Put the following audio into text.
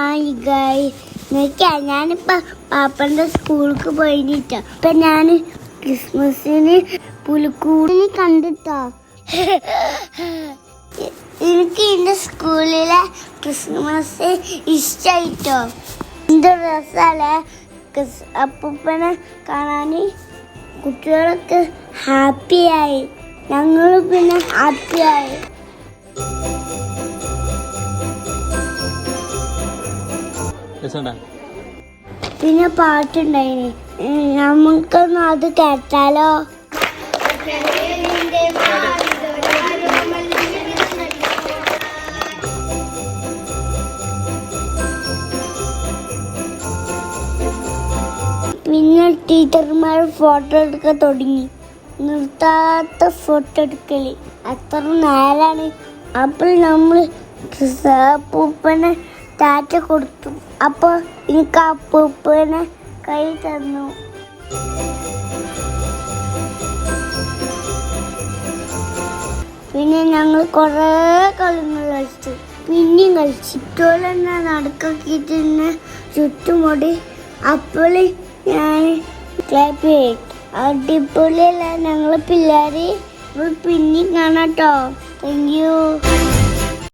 Hi guys, ഞാനിപ്പോൾ പാപ്പൻ്റെ സ്കൂൾക്ക് പോയിട്ടാ. ഇപ്പം ഞാൻ ക്രിസ്മസിന് പുലിക്കൂടിന് കണ്ടിട്ടോ. എനിക്ക് എൻ്റെ സ്കൂളിലെ ക്രിസ്മസ് ഇഷ്ടമായിട്ടോ. എന്ത് രസമല്ലേ അപ്പൂപ്പനെ കാണാൻ. കുട്ടികളൊക്കെ ഹാപ്പിയായി, ഞങ്ങൾ പിന്നെ ഹാപ്പിയായി. പിന്നെ പാട്ടുണ്ടായിന്, നമുക്കൊന്നും അത് കേട്ടാലോ? പിന്നെ ടീച്ചർമാർ ഫോട്ടോ എടുക്കാൻ തുടങ്ങി, നിർത്താത്ത ഫോട്ടോ എടുക്കല്. അത്ര നേരാണ്. അപ്പോൾ നമ്മൾ അപ്പൂപ്പനെ ടാറ്റ കൊടുത്തു. അപ്പോൾ എനിക്ക് അപ്പൂപ്പനെ കൈ തന്നു. പിന്നെ ഞങ്ങൾ കുറേ കളികൾ കളിച്ചു, പിന്നെയും കളിച്ചു. ഇതുപോലെ തന്നെ നടക്കാക്കിയിട്ട് തന്നെ ചുറ്റുമുടി. അപ്പോൾ ഞാൻ ക്ലാപ്പ് ചെയ്തു. അടിപൊളിയല്ല ഞങ്ങൾ പിള്ളേർ. പിന്നെയും കാണാട്ടോ. Thank you.